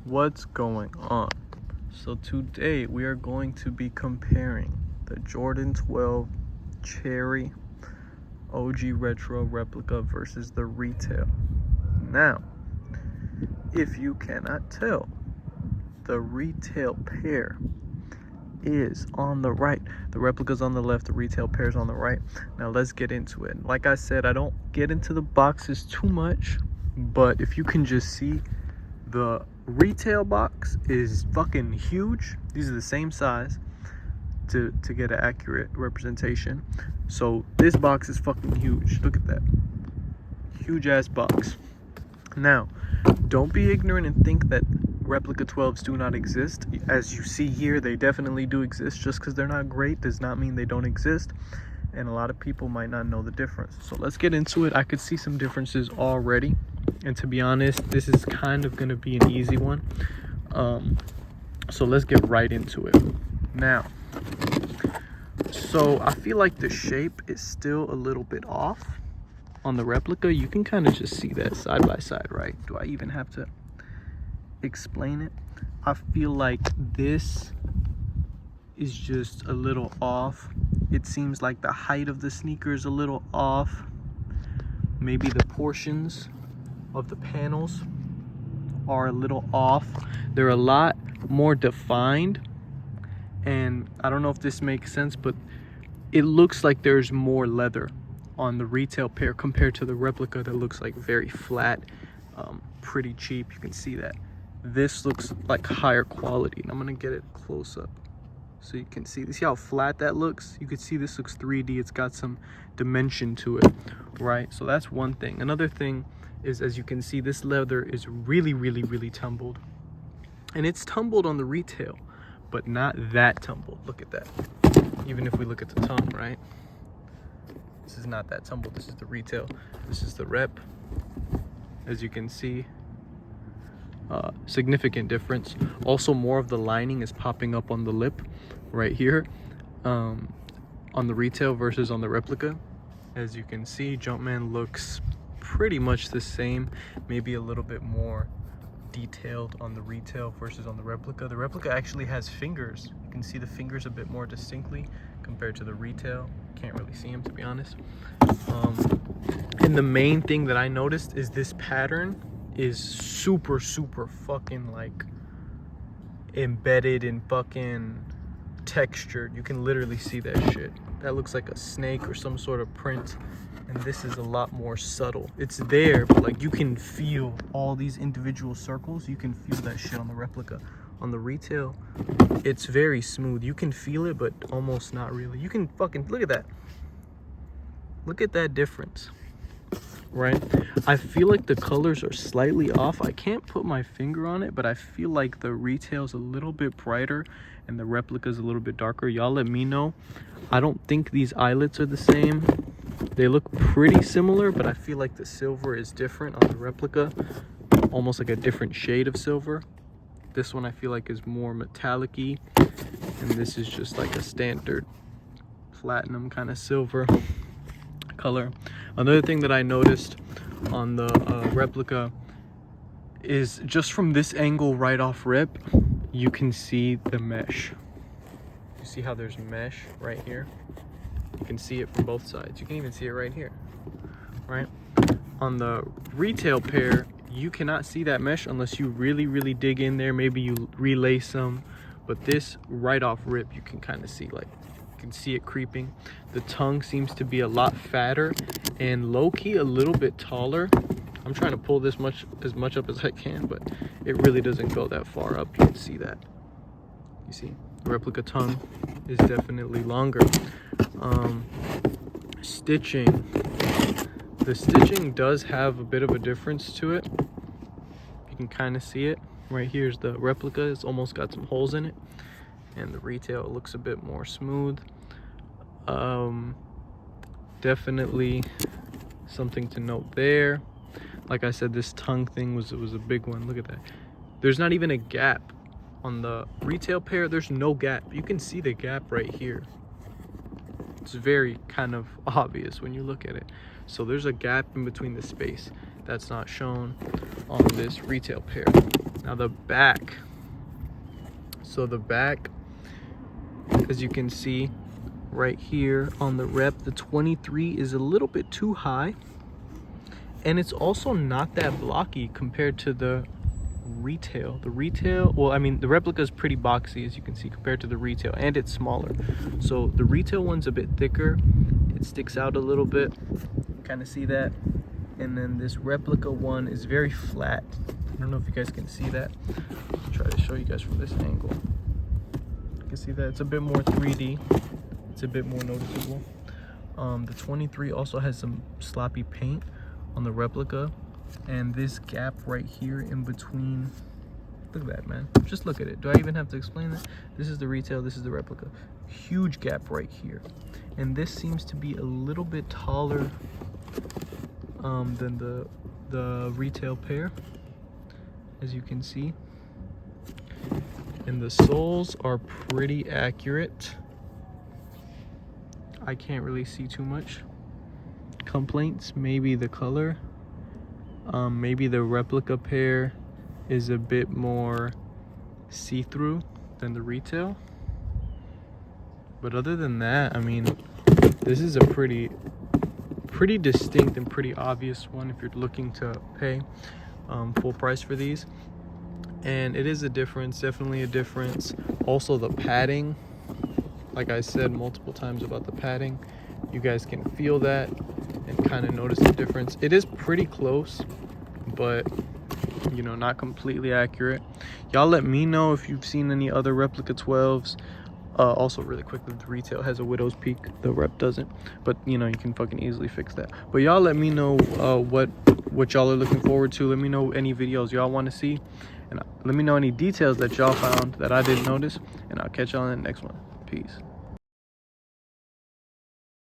What's going on? So today we are going to be comparing the Jordan 12 Cherry OG Retro Replica versus the retail. Now, if you cannot tell, the retail pair is on the right. The replica's on the left, the retail pair is on the right. Now let's get into it. Like I said, I don't get into the boxes too much, but if you can just see, the retail box is fucking huge. These are the same size to get an accurate representation. So this box is fucking huge. Look at that. Huge ass box. Now, don't be ignorant and think that replica 12s do not exist. As you see here, they definitely do exist. Just because they're not great does not mean they don't exist. And a lot of people might not know the difference. So let's get into it. I could see some differences already. And to be honest, this is kind of going to be an easy one. So let's get right into it. Now, so I feel like the shape is still a little bit off on the replica. You can kind of just see that side by side, right? Do I even have to explain it? I feel like this is just a little off. It seems like the height of the sneaker is a little off. Maybe the portions of the panels are a little off. They're a lot more defined, and I don't know if this makes sense, but it looks like there's more leather on the retail pair compared to the replica that looks like very flat, pretty cheap. You can see that this looks like higher quality, and I'm gonna get it close up so you can see. See how flat that looks? You can see this looks 3D. It's got some dimension to it, right? So that's one thing. Another thing is, as you can see, this leather is really tumbled, and it's tumbled on the retail, but not that tumbled. Look at that. Even if we look at the tongue, right, this is not that tumbled. This is the retail, this is the rep. As you can see, significant difference. Also, more of the lining is popping up on the lip right here, on the retail versus on the replica. As you can see, Jumpman looks pretty much the same, maybe a little bit more detailed on the retail versus on the replica. The replica actually has fingers. You can see the fingers a bit more distinctly compared to the retail. Can't really see them, to be honest. And the main thing that I noticed is this pattern is super fucking like embedded in fucking textured. You can literally see that shit. That looks like a snake or some sort of print. And this is a lot more subtle. It's there, but like you can feel all these individual circles. You can feel that shit on the replica. On the retail, it's very smooth. You can feel it, but almost not really. You can fucking look at that. Look at that difference, right? I feel like the colors are slightly off. I can't put my finger on it, but I feel like the retail's a little bit brighter and the replica's a little bit darker. Y'all let me know. I don't think these eyelets are the same. They look pretty similar, but I feel like the silver is different on the replica, almost like a different shade of silver. This one I feel like is more metallic-y, and this is just like a standard platinum kind of silver color. Another thing that I noticed on the replica is just from this angle right off rip, you can see the mesh. You see how there's mesh right here? You can see it from both sides. You can even see it right here, right? On the retail pair, you cannot see that mesh unless you really dig in there. Maybe you relace some, but this right off rip, you can kind of see, like, you can see it creeping. The tongue seems to be a lot fatter and low-key a little bit taller. I'm trying to pull this as much up as I can, but it really doesn't go that far up. You can see that. You see, the replica tongue is definitely longer. Stitching. The stitching does have a bit of a difference to it. You can kind of see it. Right here's the replica. It's almost got some holes in it. And the retail looks a bit more smooth. Definitely something to note there. Like I said, this tongue thing was a big one. Look at that. There's not even a gap. On the retail pair, there's no gap. You can see the gap right here. It's very kind of obvious when you look at it. So there's a gap in between the space. that's not shown on this retail pair. Now the back. So the back, as you can see right here on the rep, the 23 is a little bit too high, and it's also not that blocky compared to the retail. The retail, well, I mean, the replica is pretty boxy, as you can see, compared to the retail, and it's smaller. So the retail one's a bit thicker, it sticks out a little bit, kind of see that. And then this replica one is very flat. I don't know if you guys can see that. I'll try to show you guys from this angle. You can see that it's a bit more 3D. It's a bit more noticeable. The 23 also has some sloppy paint on the replica, and this gap right here in between, look at that, man. Just look at it. Do I even have to explain that? This is the retail, this is the replica. Huge gap right here. And this seems to be a little bit taller than the retail pair, as you can see. And the soles are pretty accurate. I can't really see too much complaints. Maybe the color, maybe the replica pair is a bit more see-through than the retail, but other than that, I mean, this is a pretty distinct and pretty obvious one if you're looking to pay full price for these. And it is a difference, definitely a difference. Also the padding, like I said multiple times about the padding, you guys can feel that and kind of notice the difference. It is pretty close, but you know, not completely accurate. Y'all let me know if you've seen any other replica 12s. Also really quickly, the retail has a widow's peak, the rep doesn't, but you know, you can fucking easily fix that. But y'all let me know what y'all are looking forward to. Let me know any videos y'all want to see, and let me know any details that y'all found that I didn't notice, and I'll catch y'all in the next one. Peace.